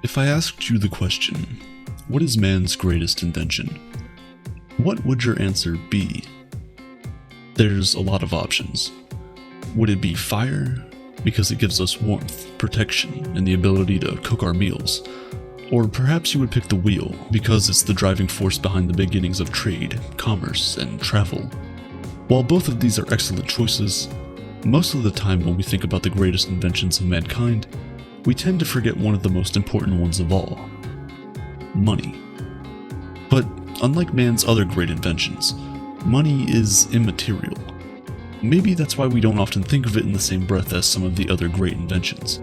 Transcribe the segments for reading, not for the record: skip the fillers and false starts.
If I asked you the question, what is man's greatest invention? What would your answer be? There's a lot of options. Would it be fire? Because it gives us warmth, protection, and the ability to cook our meals. Or perhaps you would pick the wheel, because it's the driving force behind the beginnings of trade, commerce, and travel. While both of these are excellent choices, most of the time when we think about the greatest inventions of mankind, we tend to forget one of the most important ones of all: money. But unlike man's other great inventions, money is immaterial. Maybe that's why we don't often think of it in the same breath as some of the other great inventions.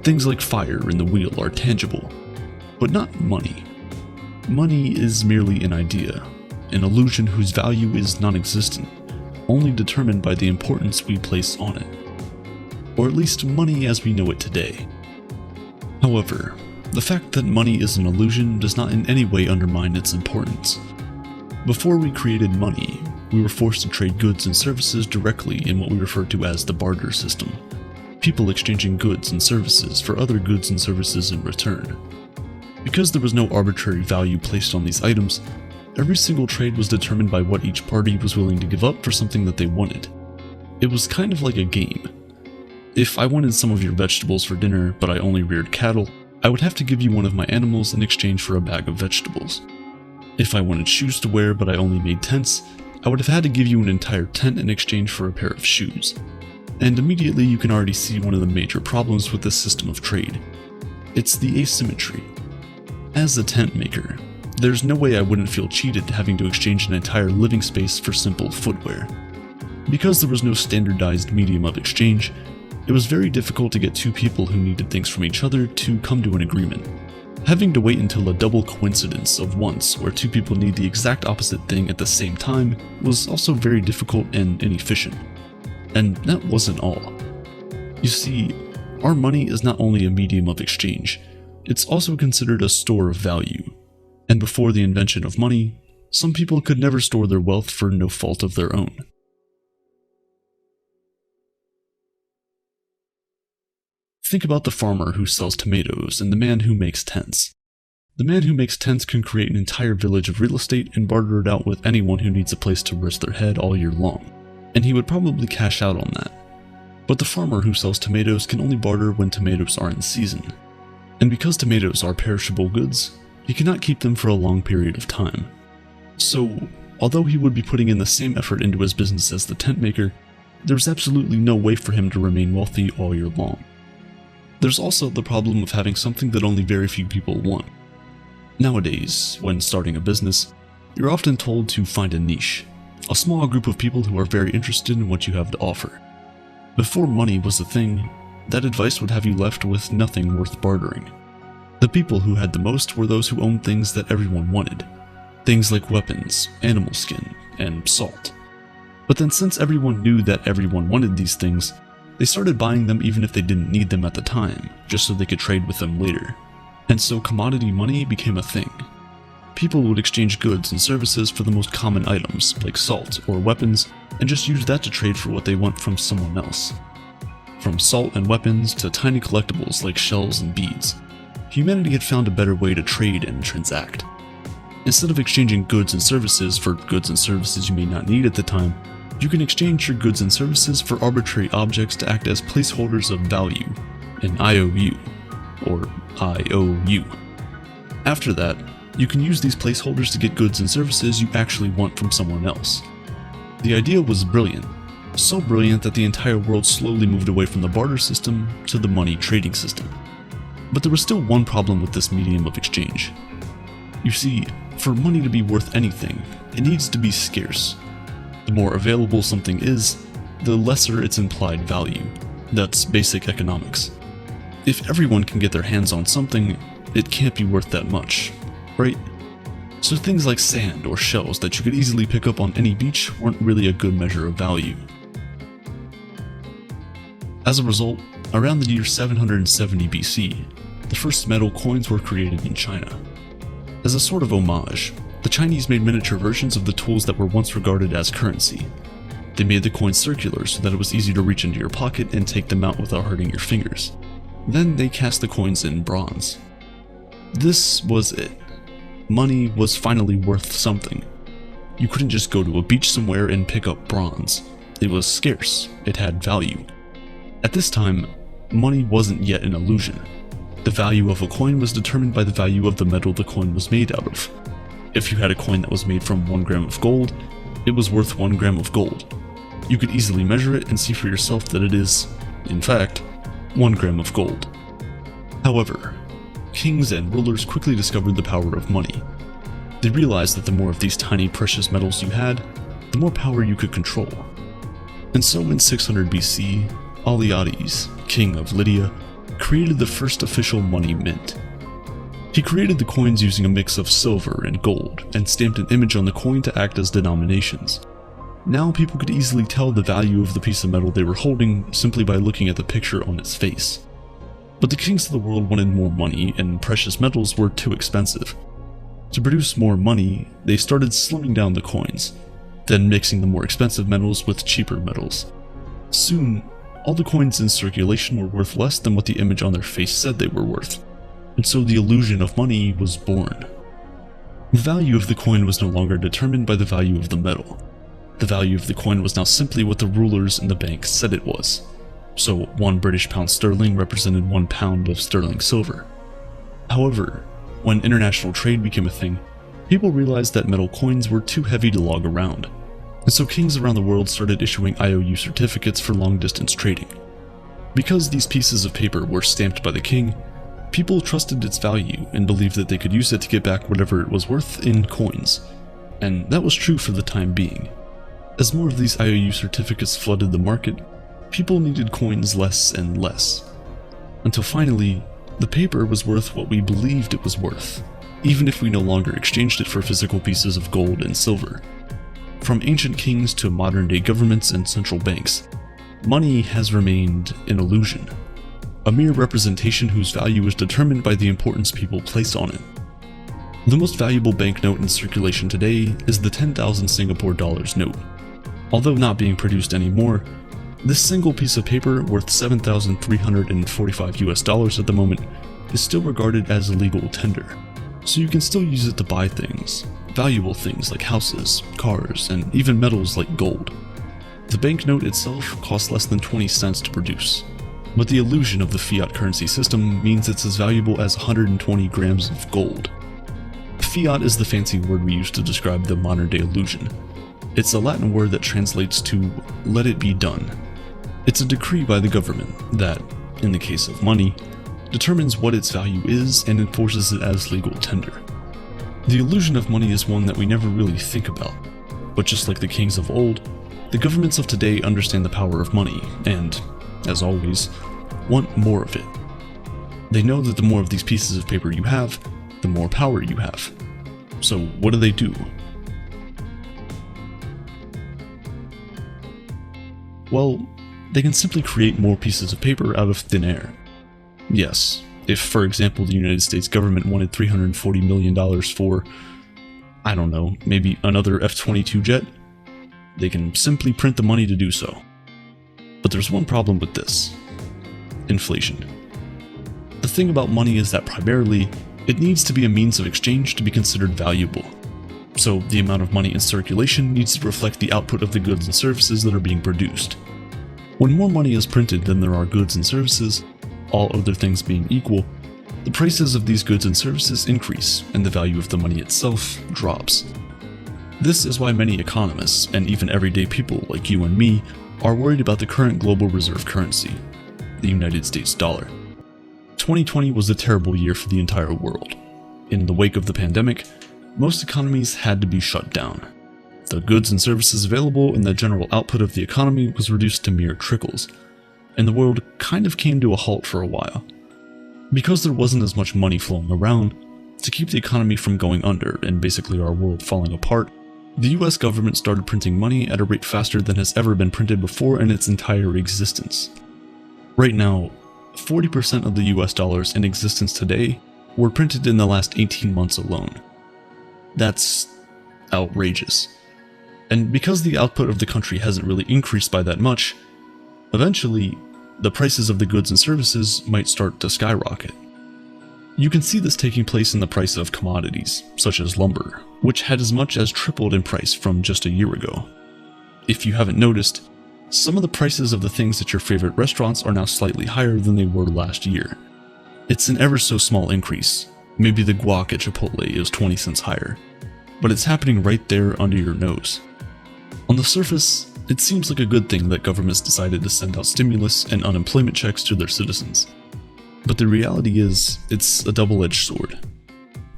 Things like fire and the wheel are tangible, but not money. Money is merely an idea, an illusion whose value is non-existent, only determined by the importance we place on it. Or at least money as we know it today. However, the fact that money is an illusion does not in any way undermine its importance. Before we created money, we were forced to trade goods and services directly in what we refer to as the barter system, people exchanging goods and services for other goods and services in return. Because there was no arbitrary value placed on these items, every single trade was determined by what each party was willing to give up for something that they wanted. It was kind of like a game. If I wanted some of your vegetables for dinner, but I only reared cattle, I would have to give you one of my animals in exchange for a bag of vegetables. If I wanted shoes to wear, but I only made tents, I would have had to give you an entire tent in exchange for a pair of shoes. And immediately you can already see one of the major problems with this system of trade. It's the asymmetry. As a tent maker, there's no way I wouldn't feel cheated having to exchange an entire living space for simple footwear. Because there was no standardized medium of exchange, it was very difficult to get two people who needed things from each other to come to an agreement. Having to wait until a double coincidence of once where two people need the exact opposite thing at the same time was also very difficult and inefficient. And that wasn't all. You see, our money is not only a medium of exchange, it's also considered a store of value. And before the invention of money, some people could never store their wealth for no fault of their own. Think about the farmer who sells tomatoes and the man who makes tents. The man who makes tents can create an entire village of real estate and barter it out with anyone who needs a place to rest their head all year long, and he would probably cash out on that. But the farmer who sells tomatoes can only barter when tomatoes are in season. And because tomatoes are perishable goods, he cannot keep them for a long period of time. So, although he would be putting in the same effort into his business as the tent maker, there's absolutely no way for him to remain wealthy all year long. There's also the problem of having something that only very few people want. Nowadays, when starting a business, you're often told to find a niche, a small group of people who are very interested in what you have to offer. Before money was a thing, that advice would have you left with nothing worth bartering. The people who had the most were those who owned things that everyone wanted. Things like weapons, animal skin, and salt. But then since everyone knew that everyone wanted these things, they started buying them even if they didn't need them at the time, just so they could trade with them later. And so commodity money became a thing. People would exchange goods and services for the most common items, like salt or weapons, and just use that to trade for what they want from someone else. From salt and weapons to tiny collectibles like shells and beads, humanity had found a better way to trade and transact. Instead of exchanging goods and services for goods and services you may not need at the time, you can exchange your goods and services for arbitrary objects to act as placeholders of value, an IOU, or IOU. After that, you can use these placeholders to get goods and services you actually want from someone else. The idea was brilliant, so brilliant that the entire world slowly moved away from the barter system to the money trading system. But there was still one problem with this medium of exchange. You see, for money to be worth anything, it needs to be scarce. The more available something is, the lesser its implied value. That's basic economics. If everyone can get their hands on something, it can't be worth that much, right? So things like sand or shells that you could easily pick up on any beach weren't really a good measure of value. As a result, around the year 770 BC, the first metal coins were created in China. As a sort of homage, the Chinese made miniature versions of the tools that were once regarded as currency. They made the coins circular so that it was easy to reach into your pocket and take them out without hurting your fingers. Then they cast the coins in bronze. This was it. Money was finally worth something. You couldn't just go to a beach somewhere and pick up bronze. It was scarce. It had value. At this time, money wasn't yet an illusion. The value of a coin was determined by the value of the metal the coin was made out of. If you had a coin that was made from 1 gram of gold, it was worth 1 gram of gold. You could easily measure it and see for yourself that it is, in fact, 1 gram of gold. However, kings and rulers quickly discovered the power of money. They realized that the more of these tiny precious metals you had, the more power you could control. And so in 600 BC, Alyattes, king of Lydia, created the first official money mint. He created the coins using a mix of silver and gold, and stamped an image on the coin to act as denominations. Now people could easily tell the value of the piece of metal they were holding simply by looking at the picture on its face. But the kings of the world wanted more money, and precious metals were too expensive. To produce more money, they started slimming down the coins, then mixing the more expensive metals with cheaper metals. Soon, all the coins in circulation were worth less than what the image on their face said they were worth, and so the illusion of money was born. The value of the coin was no longer determined by the value of the metal. The value of the coin was now simply what the rulers and the banks said it was. So 1 British pound sterling represented 1 pound of sterling silver. However, when international trade became a thing, people realized that metal coins were too heavy to lug around, and so kings around the world started issuing IOU certificates for long-distance trading. Because these pieces of paper were stamped by the king, people trusted its value and believed that they could use it to get back whatever it was worth in coins, and that was true for the time being. As more of these IOU certificates flooded the market, people needed coins less and less, until finally, the paper was worth what we believed it was worth, even if we no longer exchanged it for physical pieces of gold and silver. From ancient kings to modern-day governments and central banks, money has remained an illusion, a mere representation whose value is determined by the importance people place on it. The most valuable banknote in circulation today is the 10,000 Singapore dollars note. Although not being produced anymore, this single piece of paper worth $7,345 at the moment is still regarded as a legal tender, so you can still use it to buy things, valuable things like houses, cars, and even metals like gold. The banknote itself costs less than 20 cents to produce, but the illusion of the fiat currency system means it's as valuable as 120 grams of gold. Fiat is the fancy word we use to describe the modern-day illusion. It's a Latin word that translates to "let it be done." It's a decree by the government that, in the case of money, determines what its value is and enforces it as legal tender. The illusion of money is one that we never really think about, but just like the kings of old, the governments of today understand the power of money and, as always, want more of it. They know that the more of these pieces of paper you have, the more power you have. So what do? Well, they can simply create more pieces of paper out of thin air. Yes, if, for example, the United States government wanted $340 million for, I don't know, maybe another F-22 jet, they can simply print the money to do so. But there's one problem with this: inflation. The thing about money is that primarily, it needs to be a means of exchange to be considered valuable. So the amount of money in circulation needs to reflect the output of the goods and services that are being produced. When more money is printed than there are goods and services, all other things being equal, the prices of these goods and services increase and the value of the money itself drops. This is why many economists, and even everyday people like you and me, are worried about the current global reserve currency, the United States dollar. 2020 was a terrible year for the entire world. In the wake of the pandemic, most economies had to be shut down. The goods and services available and the general output of the economy was reduced to mere trickles, and the world kind of came to a halt for a while. Because there wasn't as much money flowing around, to keep the economy from going under and basically our world falling apart, the US government started printing money at a rate faster than has ever been printed before in its entire existence. Right now, 40% of the US dollars in existence today were printed in the last 18 months alone. That's outrageous. And because the output of the country hasn't really increased by that much, eventually, the prices of the goods and services might start to skyrocket. You can see this taking place in the price of commodities, such as lumber, which had as much as tripled in price from just a year ago. If you haven't noticed, some of the prices of the things at your favorite restaurants are now slightly higher than they were last year. It's an ever so small increase. Maybe the guac at Chipotle is 20 cents higher, but it's happening right there under your nose. On the surface, it seems like a good thing that governments decided to send out stimulus and unemployment checks to their citizens. But the reality is, it's a double-edged sword.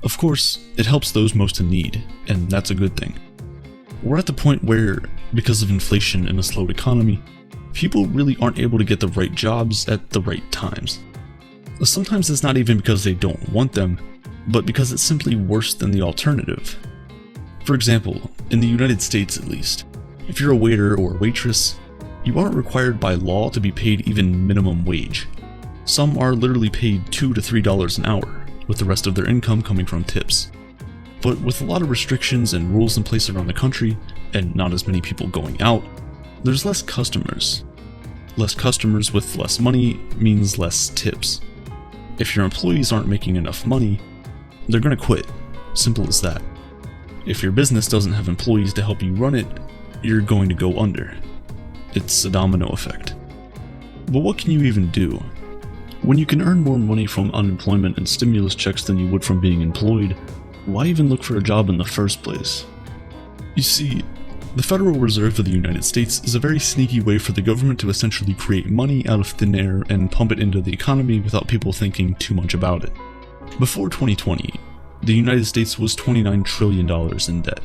Of course, it helps those most in need, and that's a good thing. We're at the point where, because of inflation and a slowed economy, people really aren't able to get the right jobs at the right times. Sometimes it's not even because they don't want them, but because it's simply worse than the alternative. For example, in the United States at least, if you're a waiter or waitress, you aren't required by law to be paid even minimum wage. Some are literally paid $2 to $3 an hour, with the rest of their income coming from tips. But with a lot of restrictions and rules in place around the country, and not as many people going out, there's less customers. Less customers with less money means less tips. If your employees aren't making enough money, they're gonna quit. Simple as that. If your business doesn't have employees to help you run it, you're going to go under. It's a domino effect. But what can you even do? When you can earn more money from unemployment and stimulus checks than you would from being employed, why even look for a job in the first place? You see, the Federal Reserve of the United States is a very sneaky way for the government to essentially create money out of thin air and pump it into the economy without people thinking too much about it. Before 2020, the United States was $29 trillion in debt.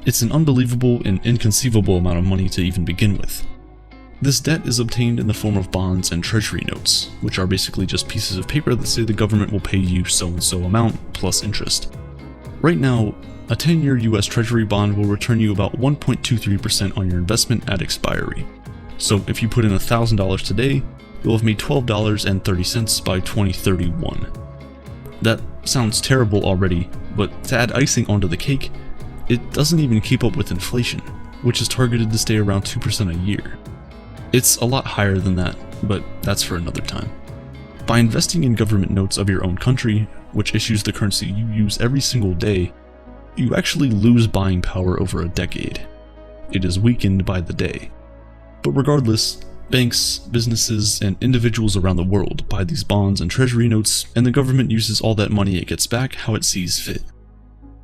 It's an unbelievable and inconceivable amount of money to even begin with. This debt is obtained in the form of bonds and treasury notes, which are basically just pieces of paper that say the government will pay you so-and-so amount plus interest. Right now, a 10-year US Treasury bond will return you about 1.23% on your investment at expiry. So if you put in $1,000 today, you'll have made $12.30 by 2031. That sounds terrible already, but to add icing onto the cake, it doesn't even keep up with inflation, which is targeted to stay around 2% a year. It's a lot higher than that, but that's for another time. By investing in government notes of your own country, which issues the currency you use every single day, you actually lose buying power over a decade. It is weakened by the day. But regardless, banks, businesses, and individuals around the world buy these bonds and treasury notes, and the government uses all that money it gets back how it sees fit.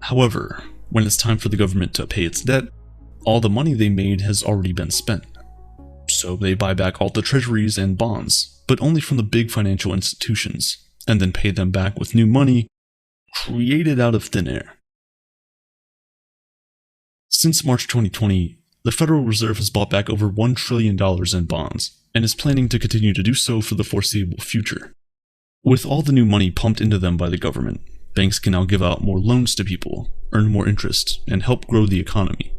However, when it's time for the government to pay its debt, all the money they made has already been spent. So they buy back all the treasuries and bonds, but only from the big financial institutions, and then pay them back with new money created out of thin air. Since March 2020, the Federal Reserve has bought back over $1 trillion in bonds, and is planning to continue to do so for the foreseeable future. With all the new money pumped into them by the government, banks can now give out more loans to people, earn more interest, and help grow the economy.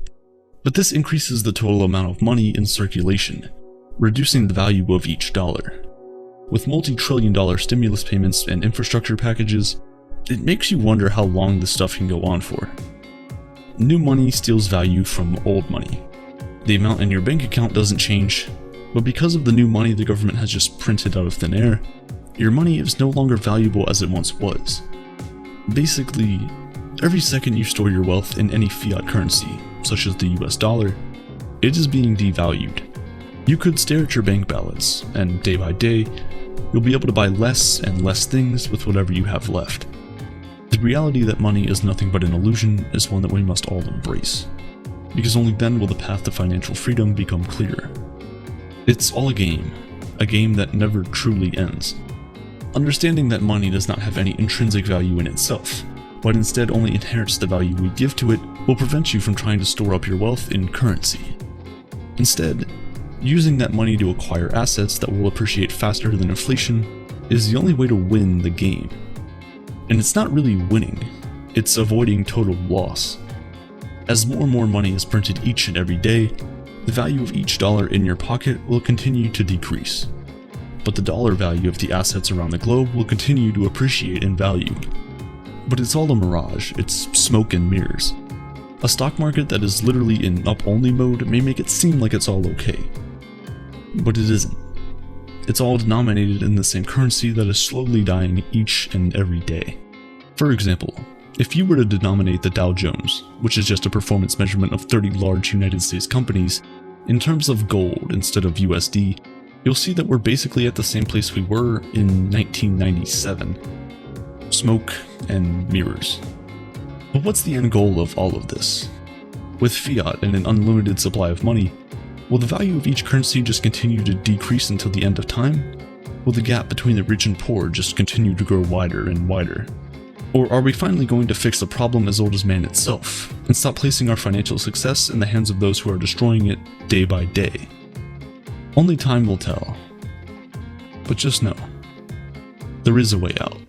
But this increases the total amount of money in circulation, reducing the value of each dollar. With multi-trillion-dollar stimulus payments and infrastructure packages, it makes you wonder how long this stuff can go on for. New money steals value from old money. The amount in your bank account doesn't change, but because of the new money the government has just printed out of thin air, your money is no longer valuable as it once was. Basically, every second you store your wealth in any fiat currency, such as the US dollar, it is being devalued. You could stare at your bank balance, and day by day, you'll be able to buy less and less things with whatever you have left. The reality that money is nothing but an illusion is one that we must all embrace, because only then will the path to financial freedom become clearer. It's all a game that never truly ends. Understanding that money does not have any intrinsic value in itself, but instead only inherits the value we give to it, will prevent you from trying to store up your wealth in currency. Instead, using that money to acquire assets that will appreciate faster than inflation is the only way to win the game. And it's not really winning, it's avoiding total loss. As more and more money is printed each and every day, the value of each dollar in your pocket will continue to decrease. But the dollar value of the assets around the globe will continue to appreciate in value. But it's all a mirage, it's smoke and mirrors. A stock market that is literally in up-only mode may make it seem like it's all okay. But it isn't. it's all denominated in the same currency that is slowly dying each and every day. For example, if you were to denominate the Dow Jones, which is just a performance measurement of 30 large United States companies, in terms of gold instead of USD, you'll see that we're basically at the same place we were in 1997. Smoke and mirrors. But what's the end goal of all of this? With fiat and an unlimited supply of money, will the value of each currency just continue to decrease until the end of time? Will the gap between the rich and poor just continue to grow wider and wider? Or are we finally going to fix a problem as old as man itself, and stop placing our financial success in the hands of those who are destroying it day by day? Only time will tell. But just know, there is a way out.